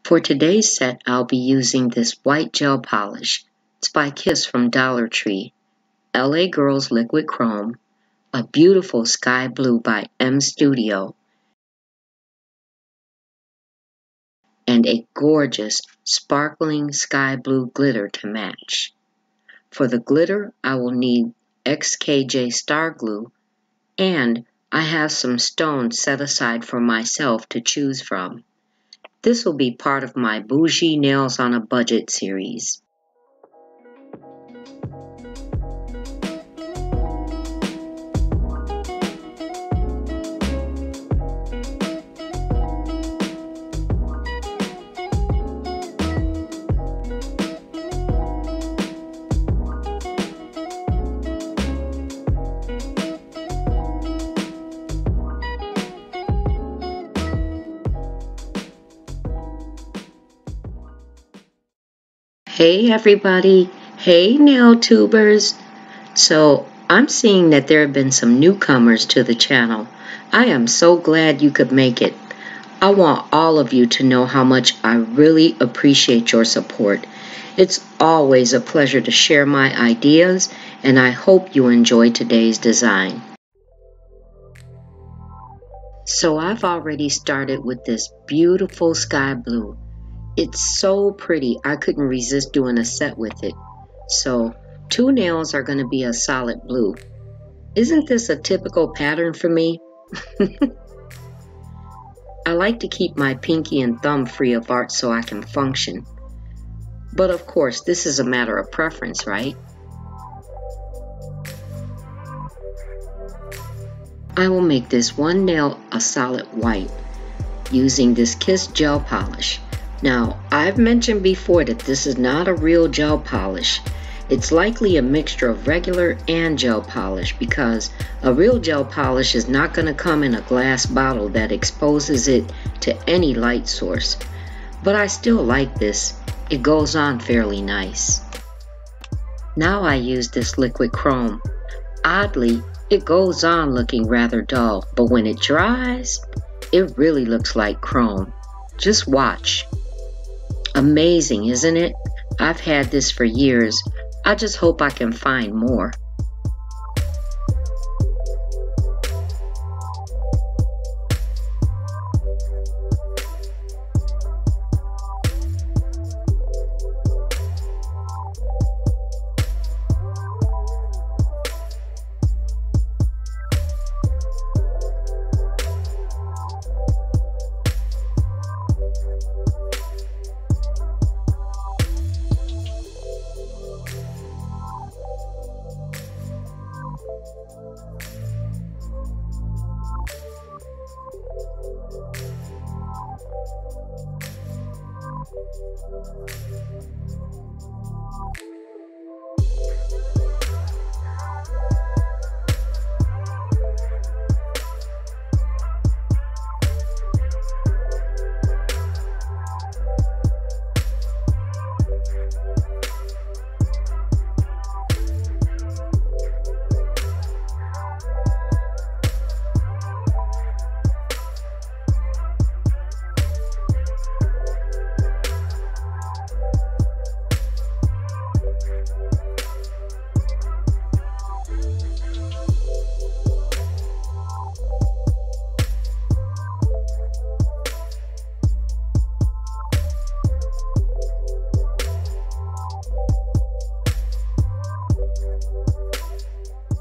For today's set, I'll be using this white gel polish. It's by Kiss from Dollar Tree, LA Girls Liquid Chrome, a beautiful sky blue by M Studio, and a gorgeous sparkling sky blue glitter to match. For the glitter, I will need XKJ Star Glue, and I have some stones set aside for myself to choose from. This will be part of my Bougie Nails on a Budget series. Hey everybody, hey NailTubers. So I'm seeing that there have been some newcomers to the channel. I am so glad you could make it. I want all of you to know how much I really appreciate your support. It's always a pleasure to share my ideas, and I hope you enjoy today's design. So I've already started with this beautiful sky blue. It's so pretty, I couldn't resist doing a set with it. So, 2 nails are going to be a solid blue. Isn't this a typical pattern for me? I like to keep my pinky and thumb free of art so I can function. But of course, this is a matter of preference, right? I will make this one nail a solid white using this Kiss gel polish. Now, I've mentioned before that this is not a real gel polish. It's likely a mixture of regular and gel polish because a real gel polish is not going to come in a glass bottle that exposes it to any light source. But I still like this. It goes on fairly nice. Now I use this liquid chrome. Oddly, it goes on looking rather dull, but when it dries, it really looks like chrome. Just watch. Amazing, isn't it? I've had this for years. I just hope I can find more.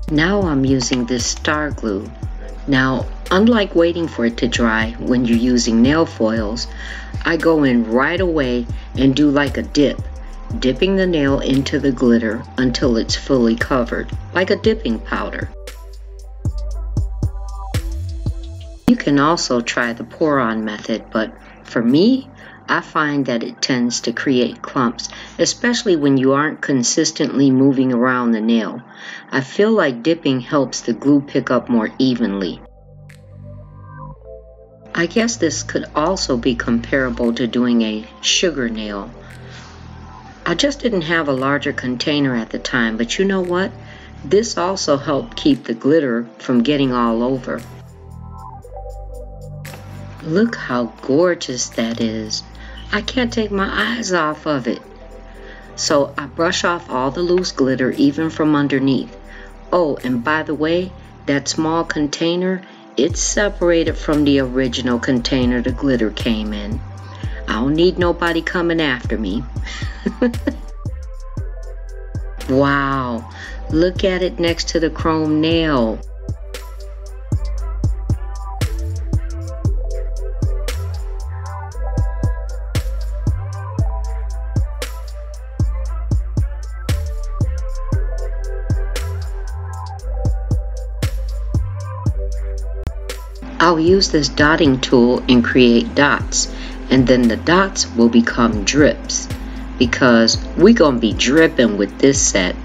Now I'm using this star glue. Now, unlike waiting for it to dry when you're using nail foils, I go in right away and do like a dip, dipping the nail into the glitter until it's fully covered, like a dipping powder. You can also try the pour-on method, but for me, I find that it tends to create clumps, especially when you aren't consistently moving around the nail. I feel like dipping helps the glue pick up more evenly. I guess this could also be comparable to doing a sugar nail. I just didn't have a larger container at the time, but you know what? This also helped keep the glitter from getting all over. Look how gorgeous that is. I can't take my eyes off of it. So I brush off all the loose glitter, even from underneath. Oh, and by the way, that small container, it's separated from the original container the glitter came in. I don't need nobody coming after me. Wow, look at it next to the chrome nail. I'll use this dotting tool and create dots, and then the dots will become drips, because we're gonna be dripping with this set.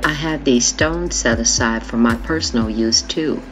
I have these stones set aside for my personal use too.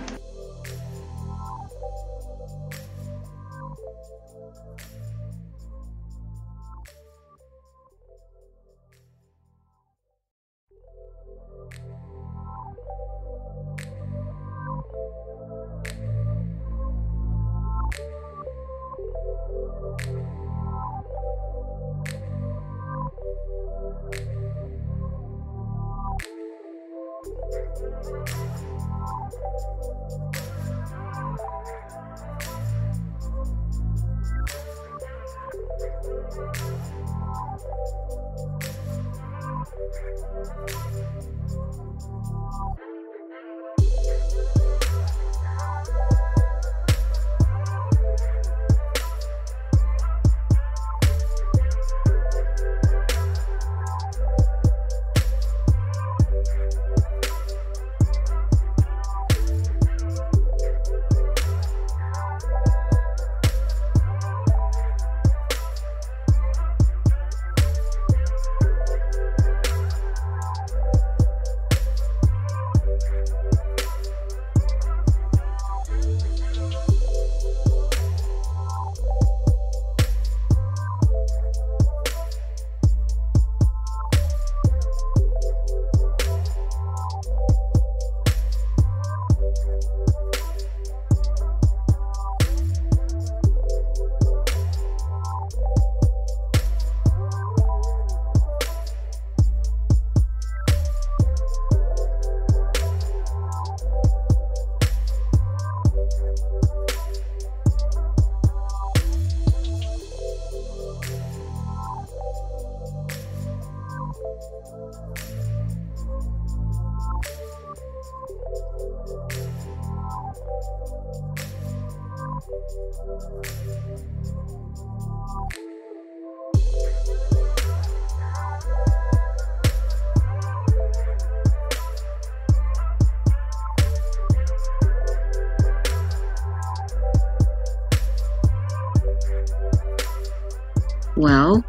Well,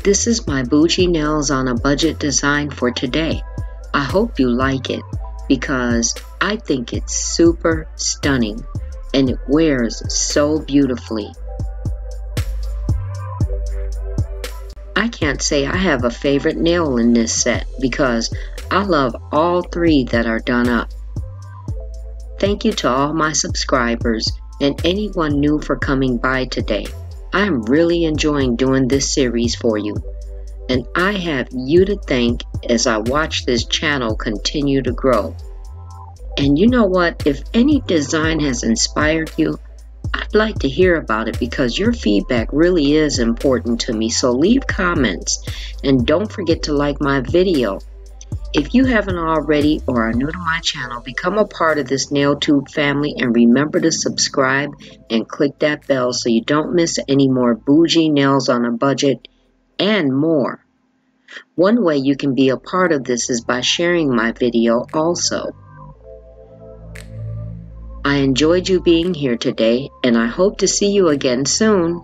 this is my Boujee Nails on a Budget design for today. I hope you like it because I think it's super stunning and it wears so beautifully. I can't say I have a favorite nail in this set because I love all three that are done up. Thank you to all my subscribers and anyone new for coming by today. I am really enjoying doing this series for you, and I have you to thank as I watch this channel continue to grow. And you know what? If any design has inspired you, I'd like to hear about it because your feedback really is important to me. So leave comments and don't forget to like my video. If you haven't already or are new to my channel, become a part of this NailTube family and remember to subscribe and click that bell so you don't miss any more Boujee Nails on a Budget and more. One way you can be a part of this is by sharing my video also. I enjoyed you being here today and I hope to see you again soon.